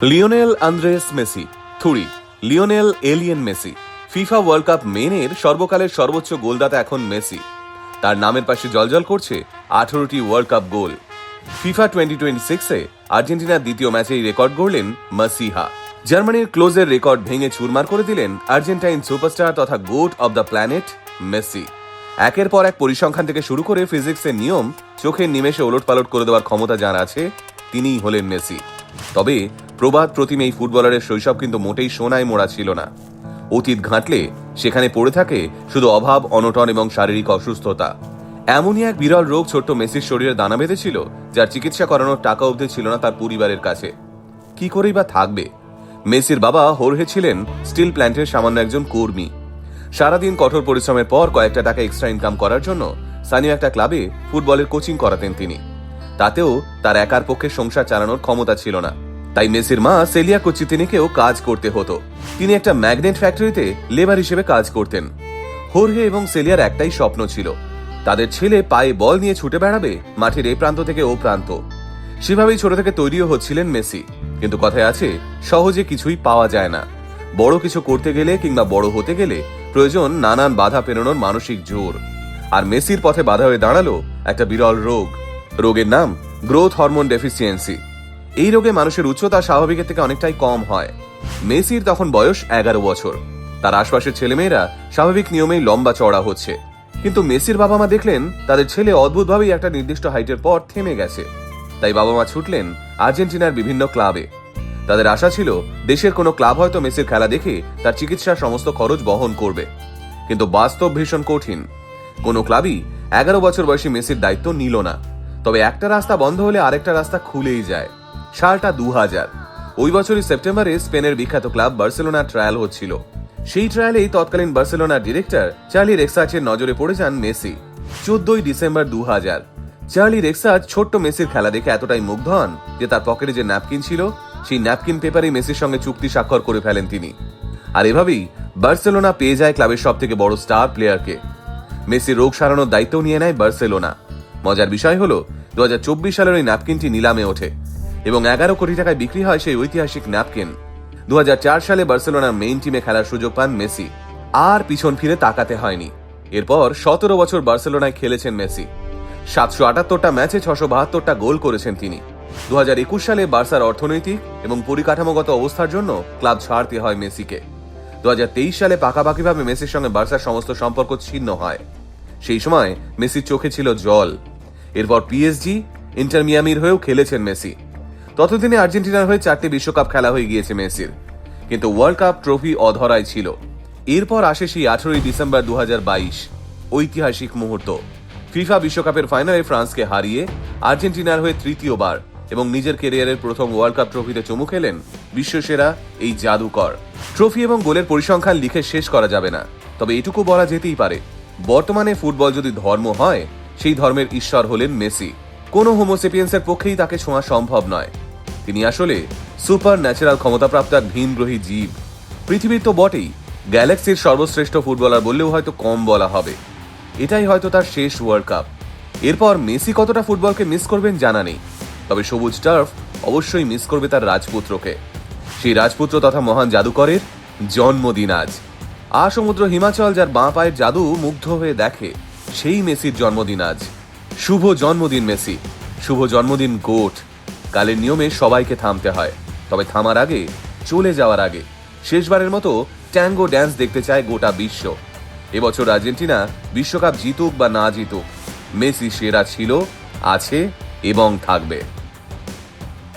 Lionel Andres Messi থুড়ি Lionel alien Messi FIFA World Cup মেনের সর্বকালের সর্বোচ্চ গোলদাতা এখন মেসি। তার নামের পাশে জলজল করছে 18টি ওয়ার্ল্ড কাপ গোল। ফিফা 2026-এ আর্জেন্টিনার দ্বিতীয় ম্যাচেই রেকর্ড গড়লেন মাসিহা। জার্মানির ক্লোজের রেকর্ড ভেঙে চুরমার করে দিলেন আর্জেন্টাইন সুপারস্টার তথা goat of the planet Messi. একের পর এক পরিসংখ্যান থেকে শুরু করে ফিজিক্সের নিয়ম চোখের নিমেষে ওলটপালট করে দেওয়ার ক্ষমতা যার আছে তিনিই হলেন মেসি। তবে প্রবাদ প্রতিম এই ফুটবলারের শৈশব কিন্তু মোটেই সোনায় মোড়া ছিল না। অতীত ঘাঁটলে সেখানে পড়ে থাকে শুধু অভাব, অনটন এবং শারীরিক অসুস্থতা। এমনই এক বিরল রোগ ছোট্ট মেসির শরীরে দানা বেঁধেছিল, যার চিকিৎসা করানোর টাকা অবধি ছিল না তার পরিবারের কাছে। কি করেই বা থাকবে? মেসির বাবা হোর্হে ছিলেন স্টিল প্ল্যান্টের সামান্য একজন কর্মী। সারাদিন কঠোর পরিশ্রমের পর কয়েকটা টাকা এক্সট্রা ইনকাম করার জন্য স্থানীয় একটা ক্লাবে ফুটবলের কোচিং করাতেন তিনি। তাতেও তার একার পক্ষে সংসার চালানোর ক্ষমতা ছিল না। তাই মেসির মা সেলিয়া কোচিতিনিকেও কাজ করতে হতো। তিনি একটা ম্যাগনেট ফ্যাক্টরিতে লেবার হিসেবে কাজ করতেন। হোর্হে এবং সেলিয়ার একটাই স্বপ্ন ছিল, তাদের ছেলে পায়ে বল নিয়ে ছুটে বেড়াবে মাঠের এই প্রান্ত থেকে ও প্রান্ত। সেভাবেই ছোট থেকে তৈরিও হচ্ছিলেন মেসি। কিন্তু কথায় আছে, সহজে কিছুই পাওয়া যায় না। বড় কিছু করতে গেলে কিংবা বড় হতে গেলে প্রয়োজন নানান বাধা পেরোনোর মানসিক জোর। আর মেসির পথে বাধা হয়ে দাঁড়ালো একটা বিরল রোগ। রোগের নাম গ্রোথ হরমোন ডেফিসিয়েন্সি। এই রোগে মানুষের উচ্চতা স্বাভাবিকের থেকে অনেকটাই কম হয়। মেসির তখন বয়স 11 বছর। তার আশপাশের ছেলেমেয়েরা স্বাভাবিক নিয়মেই লম্বা চওড়া হচ্ছে, কিন্তু মেসির বাবা মা দেখলেন তাদের ছেলে অদ্ভুতভাবেই একটা নির্দিষ্ট হাইটের পর থেমে গেছে। তাই বাবা মা ছুটলেন আর্জেন্টিনার বিভিন্ন ক্লাবে। তাদের আশা ছিল দেশের কোনো ক্লাব হয়তো মেসির খেলা দেখে তার চিকিৎসার সমস্ত খরচ বহন করবে। কিন্তু বাস্তব ভীষণ কঠিন। কোনো ক্লাবই 11 বছর বয়সী মেসির দায়িত্ব নিল না। তবে একটা রাস্তা বন্ধ হলে আরেকটা রাস্তা খুলেই যায়। সালটা 2000। ওই বছরই সেপ্টেম্বরে স্পেনের বিখ্যাত ক্লাব বার্সেলোনার ট্রায়াল হচ্ছিল। সেই ট্রায়ালেই তৎকালীন বার্সেলোনার ডিরেক্টর চার্লি রেক্সাচের নজরে পড়ে যান মেসি। 14 ডিসেম্বর 2000। চার্লি রেক্সাচ ছোট্ট মেসির খেলা দেখে এতটাই মুগ্ধ হন যে তার পকেটে যে ন্যাপকিন ছিল সেই ন্যাপকিন পেপারে মেসির সঙ্গে চুক্তি স্বাক্ষর করে ফেলেন তিনি। আর এভাবেই বার্সেলোনা পেয়ে যায় ক্লাবের সব থেকে বড় স্টার প্লেয়ারকে। মেসির রোগ সারানোর দায়িত্ব নিয়ে নেয় বার্সেলোনা। মজার বিষয় হলো 2024 সালের ওই ন্যাপকিনটি নিলামে ওঠে এবং 11 কোটি টাকায় বিক্রি হয় সেই ঐতিহাসিক ন্যাপকিন। 2004 সালে বার্সেলোনার মেইন টিমে খেলার সুযোগ পান মেসি। আর পিছন ফিরে তাকাতে হয়নি। এরপর 17 বছর বার্সেলোনায় খেলেছেন মেসি। 778টা ম্যাচে 672টা গোল করেছেন তিনি। 2021 সালে বার্সার অর্থনৈতিক এবং পরিকাঠামোগত অবস্থার জন্য ক্লাব ছাড়তে হয় মেসিকে। 2023 সালে পাকাপাকিভাবে মেসির সঙ্গে বার্সার সমস্ত সম্পর্ক ছিন্ন হয়। সেই সময় মেসির চোখে ছিল জল। এরপর পিএসজি, ইন্টার মিয়ামির হয়েও খেলেছেন মেসি। ততদিনে আর্জেন্টিনার হয়ে 4টে বিশ্বকাপ খেলা হয়ে গিয়েছে মেসির, কিন্তু ওয়ার্ল্ড কাপ ট্রফি অধরাই ছিল। এরপর আসে সেই 18 ডিসেম্বর 2022, ঐতিহাসিক মুহূর্ত। ফিফা বিশ্বকাপের ফাইনালে ফ্রান্সকে হারিয়ে আর্জেন্টিনার হয়ে তৃতীয়বার এবং নিজের ক্যারিয়ারের প্রথম ওয়ার্ল্ড কাপ ট্রফিতে চুমু খেলেন বিশ্বসেরা এই জাদুকর। ট্রফি এবং গোলের পরিসংখ্যান লিখে শেষ করা যাবে না, তবে এটুকু বলা যেতেই পারে, বর্তমানে ফুটবল যদি ধর্ম হয়, সেই ধর্মের ঈশ্বর হলেন মেসি। কোনো হোমোসেপিয়েন্সের পক্ষেই তাকে ছোঁয়া সম্ভব নয়। তিনি আসলে সুপার ন্যাচারাল ক্ষমতাপ্রাপ্ত এক ভিনগ্রহী জীব। পৃথিবীর তো বটেই, গ্যালাক্সির সর্বশ্রেষ্ঠ ফুটবলার বললেও হয়তো কম বলা হবে। এটাই হয়তো তার শেষ ওয়ার্ল্ড কাপ। এরপর মেসি কতটা ফুটবলকে মিস করবেন জানা নেই, তবে সবুজ টার্ফ অবশ্যই মিস করবে তার রাজপুত্রকে। সেই রাজপুত্র তথা মহান জাদুকরের জন্মদিন আজ। সমুদ্র হিমাচল যার বাঁ পায়ের জাদু মুগ্ধ হয়ে দেখে, সেই মেসির জন্মদিন আজ। শুভ জন্মদিন মেসি, শুভ জন্মদিন গোট। কালের নিয়মে সবাইকে থামতে হয়, তবে থামার আগে, চলে যাওয়ার আগে শেষবারের মতো ট্যাঙ্গো ড্যান্স দেখতে চায় গোটা বিশ্ব। এবছর আর্জেন্টিনা বিশ্বকাপ জিতুক বা না জিতুক, মেসি সেরা ছিল, আছে এবং থাকবে।